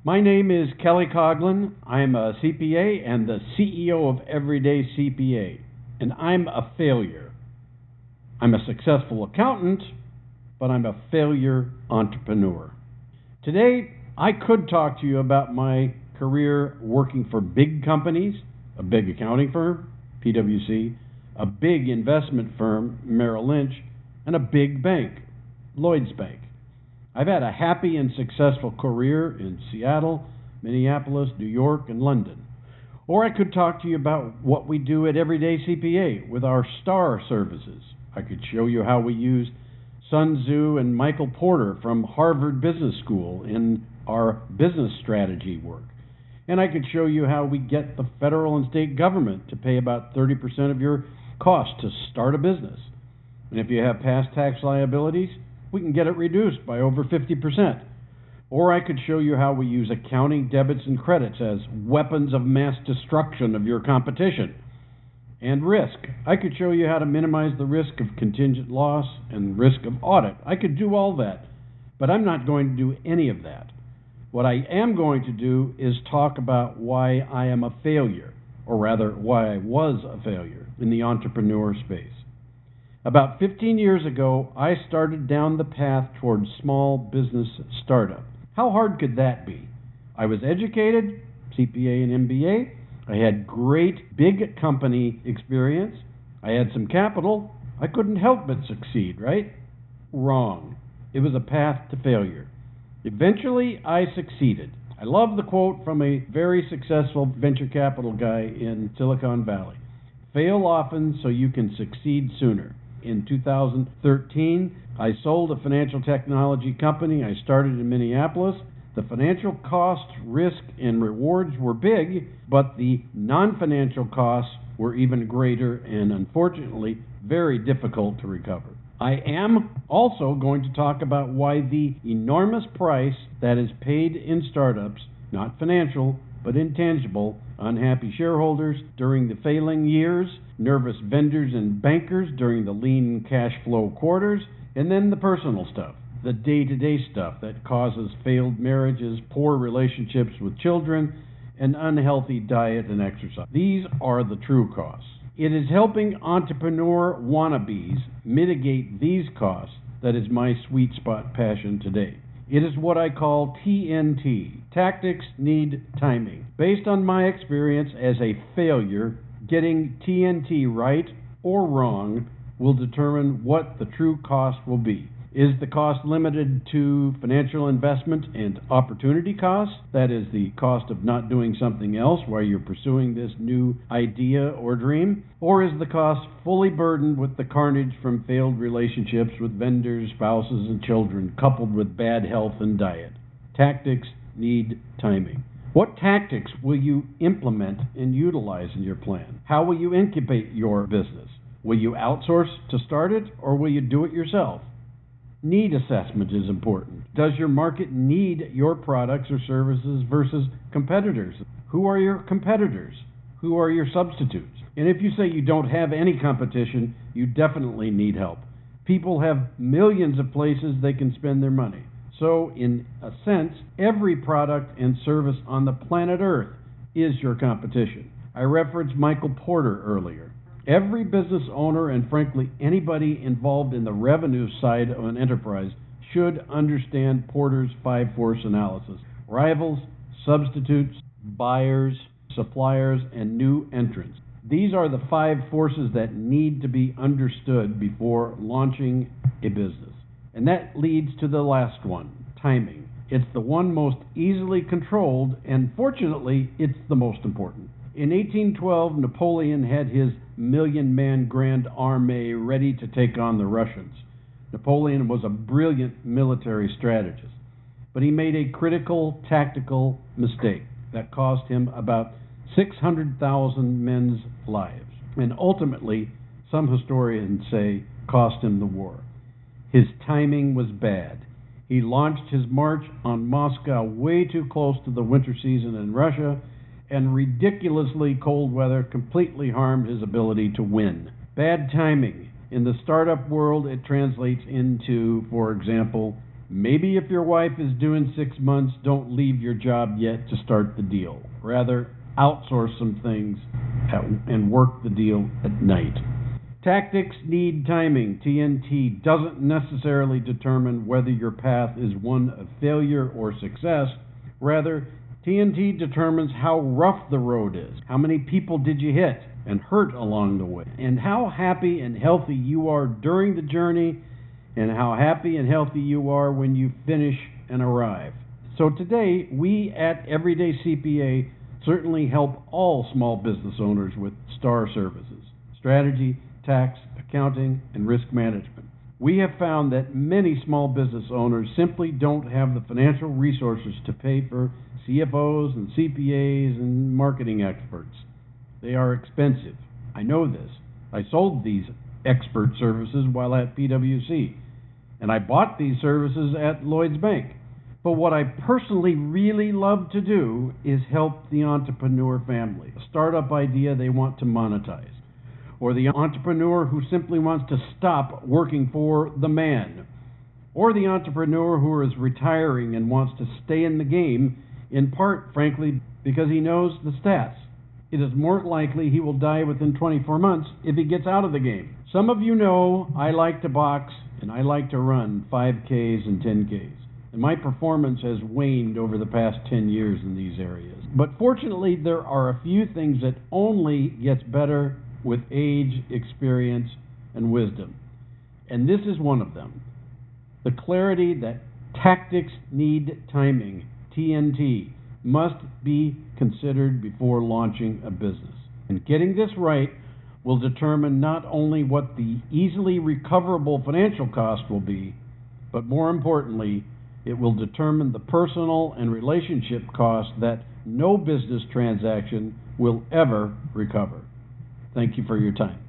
My name is Kelly Coughlin. I'm a CPA and the CEO of EveryDayCPA, and I'm a failure. I'm a successful accountant, but I'm a failure entrepreneur. Today, I could talk to you about my career working for big companies, a big accounting firm, PwC, a big investment firm, Merrill Lynch, and a big bank, Lloyds Bank. I've had a happy and successful career in Seattle, Minneapolis, New York, and London. Or I could talk to you about what we do at EveryDayCPA with our STAR services. I could show you how we use Sun Tzu and Michael Porter from Harvard Business School in our business strategy work. And I could show you how we get the federal and state government to pay about 30% of your cost to start a business. And if you have past tax liabilities, we can get it reduced by over 50%. Or I could show you how we use accounting debits and credits as weapons of mass destruction of your competition. And risk. I could show you how to minimize the risk of contingent loss and risk of audit. I could do all that, but I'm not going to do any of that. What I am going to do is talk about why I am a failure, or rather, why I was a failure in the entrepreneur space. About 15 years ago, I started down the path towards small business startup. How hard could that be? I was educated, CPA and MBA. I had great big company experience. I had some capital. I couldn't help but succeed, right? Wrong. It was a path to failure. Eventually, I succeeded. I love the quote from a very successful venture capital guy in Silicon Valley. Fail often so you can succeed sooner. In 2013, I sold a financial technology company I started in Minneapolis. The financial cost, risk, and rewards were big, but the non-financial costs were even greater and, unfortunately, very difficult to recover. I am also going to talk about why the enormous price that is paid in startups, not financial, but intangible, unhappy shareholders during the failing years, nervous vendors and bankers during the lean cash flow quarters, and then the personal stuff. The day-to-day stuff that causes failed marriages, poor relationships with children, and unhealthy diet and exercise. These are the true costs. It is helping entrepreneur wannabes mitigate these costs that is my sweet spot passion today. It is what I call TNT, Tactics Need Timing. Based on my experience as a failure, getting TNT right or wrong will determine what the true cost will be. Is the cost limited to financial investment and opportunity costs? That is the cost of not doing something else while you're pursuing this new idea or dream? Or is the cost fully burdened with the carnage from failed relationships with vendors, spouses, and children, coupled with bad health and diet? Tactics need timing. What tactics will you implement and utilize in your plan? How will you incubate your business? Will you outsource to start it, or will you do it yourself? Need assessment is important. Does your market need your products or services versus competitors? Who are your competitors? Who are your substitutes? And if you say you don't have any competition, you definitely need help. People have millions of places they can spend their money. So, in a sense, every product and service on the planet Earth is your competition. I referenced Michael Porter earlier. Every business owner, and frankly anybody involved in the revenue side of an enterprise, should understand Porter's 5-force analysis. Rivals, substitutes, buyers, suppliers, and new entrants. These are the 5 forces that need to be understood before launching a business. And that leads to the last one, timing. It's the one most easily controlled, and fortunately, it's the most important. In 1812, Napoleon had his million-man Grand Armée ready to take on the Russians. Napoleon was a brilliant military strategist, but he made a critical tactical mistake that cost him about 600,000 men's lives, and ultimately, some historians say, cost him the war. His timing was bad. He launched his march on Moscow way too close to the winter season in Russia, and ridiculously cold weather completely harmed his ability to win. Bad timing. In the startup world, it translates into, for example, Maybe if your wife is due in 6 months, don't leave your job yet to start the deal. Rather, outsource some things and work the deal at night. Tactics need timing. TNT doesn't necessarily determine whether your path is one of failure or success. Rather, TNT determines how rough the road is. How many people did you hit and hurt along the way? And how happy and healthy you are during the journey, and how happy and healthy you are when you finish and arrive. So today, we at Everyday CPA certainly help all small business owners with STAR services: strategy, tax, accounting, and risk management. We have found that many small business owners simply don't have the financial resources to pay for CFOs and CPAs and marketing experts. They are expensive. I know this. I sold these expert services while at PwC, and I bought these services at Lloyd's Bank. But what I personally really love to do is help the entrepreneur family, a startup idea they want to monetize, or the entrepreneur who simply wants to stop working for the man, or the entrepreneur who is retiring and wants to stay in the game, in part, frankly, because he knows the stats. It is more likely he will die within 24 months if he gets out of the game. Some of you know I like to box and I like to run 5Ks and 10Ks. And my performance has waned over the past 10 years in these areas. But fortunately, there are a few things that only gets better with age, experience, and wisdom. And this is one of them. The clarity that tactics need timing, TNT, must be considered before launching a business. And getting this right will determine not only what the easily recoverable financial cost will be, but more importantly, it will determine the personal and relationship cost that no business transaction will ever recover. Thank you for your time.